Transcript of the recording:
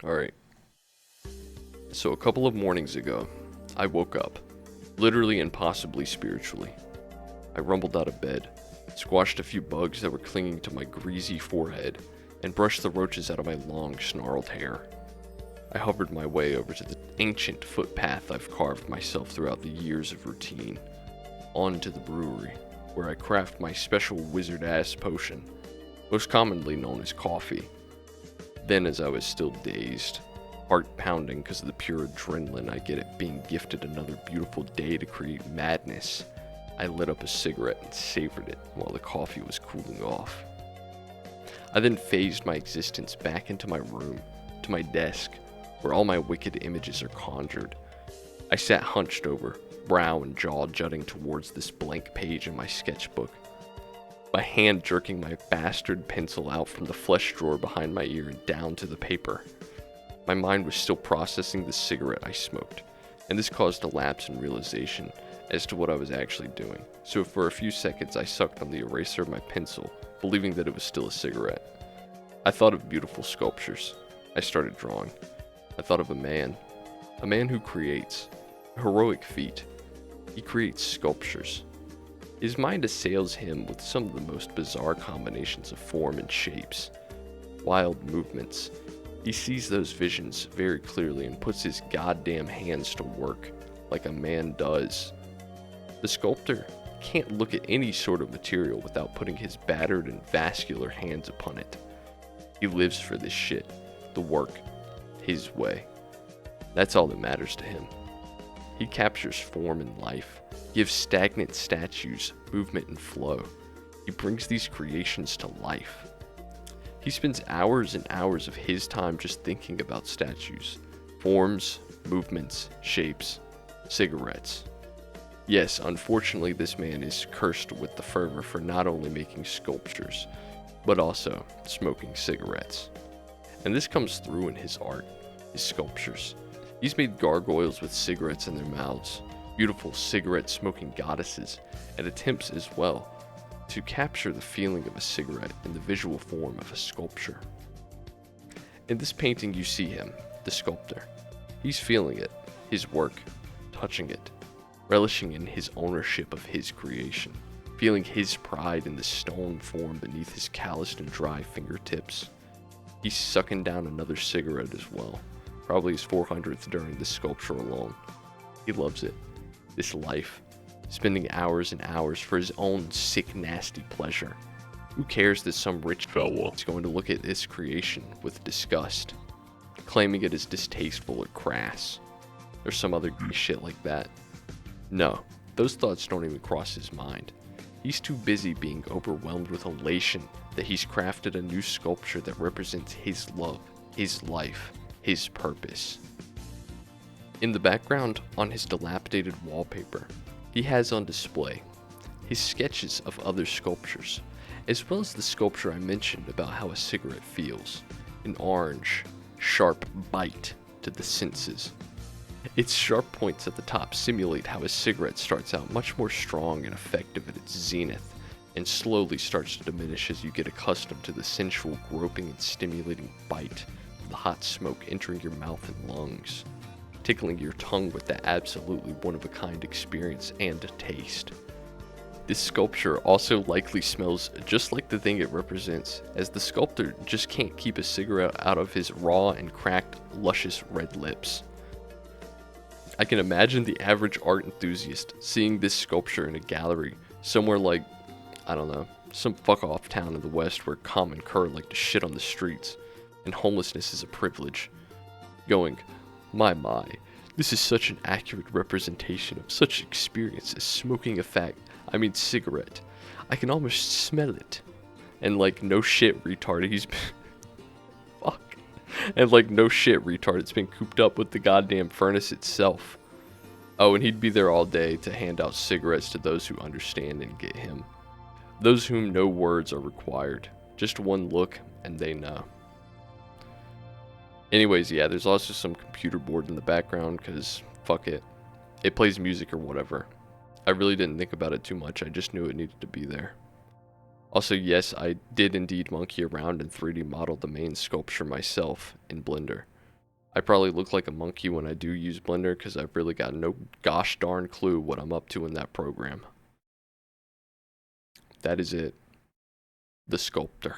Alright, so a couple of mornings ago, I woke up, literally and possibly spiritually. I rumbled out of bed, squashed a few bugs that were clinging to my greasy forehead, and brushed the roaches out of my long, snarled hair. I hovered my way over to the ancient footpath I've carved myself throughout the years of routine, on to the brewery, where I craft my special wizard-ass potion, most commonly known as coffee. Then, as I was still dazed, heart pounding because of the pure adrenaline I get at being gifted another beautiful day to create madness, I lit up a cigarette and savored it while the coffee was cooling off. I then phased my existence back into my room, to my desk, where all my wicked images are conjured. I sat hunched over, brow and jaw jutting towards this blank page in my sketchbook, my hand jerking my bastard pencil out from the flesh drawer behind my ear and down to the paper. My mind was still processing the cigarette I smoked, and this caused a lapse in realization as to what I was actually doing. So for a few seconds I sucked on the eraser of my pencil, believing that it was still a cigarette. I thought of beautiful sculptures. I started drawing. I thought of a man who creates. A heroic feat. He creates sculptures. His mind assails him with some of the most bizarre combinations of form and shapes. Wild movements. He sees those visions very clearly and puts his goddamn hands to work, like a man does. The sculptor can't look at any sort of material without putting his battered and vascular hands upon it. He lives for this shit, the work, his way. That's all that matters to him. He captures form and life, gives stagnant statues movement and flow. He brings these creations to life. He spends hours and hours of his time just thinking about statues, forms, movements, shapes, cigarettes. Yes, unfortunately this man is cursed with the fervor for not only making sculptures, but also smoking cigarettes. And this comes through in his art, his sculptures. He's made gargoyles with cigarettes in their mouths, beautiful cigarette-smoking goddesses, and attempts as well to capture the feeling of a cigarette in the visual form of a sculpture. In this painting you see him, the sculptor. He's feeling it, his work, touching it, relishing in his ownership of his creation, feeling his pride in the stone form beneath his calloused and dry fingertips. He's sucking down another cigarette as well, probably his 400th during this sculpture alone. He loves it, this life, spending hours and hours for his own sick, nasty pleasure. Who cares that some rich fella is going to look at this creation with disgust, claiming it as distasteful or crass, or some other shit like that? No, those thoughts don't even cross his mind. He's too busy being overwhelmed with elation that he's crafted a new sculpture that represents his love, his life, his purpose. In the background, on his dilapidated wallpaper, he has on display his sketches of other sculptures, as well as the sculpture I mentioned about how a cigarette feels, an orange, sharp bite to the senses. Its sharp points at the top simulate how a cigarette starts out much more strong and effective at its zenith, and slowly starts to diminish as you get accustomed to the sensual groping and stimulating bite of the hot smoke entering your mouth and lungs, tickling your tongue with that absolutely one-of-a-kind experience and taste. This sculpture also likely smells just like the thing it represents, as the sculptor just can't keep a cigarette out of his raw and cracked, luscious red lips. I can imagine the average art enthusiast seeing this sculpture in a gallery somewhere like, I don't know, some fuck-off town in the West where common cur like to shit on the streets, and homelessness is a privilege, going, my, this is such an accurate representation of such experience as smoking a cigarette. I can almost smell it. And like, no shit, retard, he's been... Fuck. And like, no shit, retard, it's been cooped up with the goddamn furnace itself. Oh, and he'd be there all day to hand out cigarettes to those who understand and get him. Those whom no words are required. Just one look, and they know. Anyways, yeah, there's also some computer board in the background, because, fuck it. It plays music or whatever. I really didn't think about it too much, I just knew it needed to be there. Also, yes, I did indeed monkey around and 3D model the main sculpture myself in Blender. I probably look like a monkey when I do use Blender because I've really got no gosh darn clue what I'm up to in that program. That is it. The Sculptor.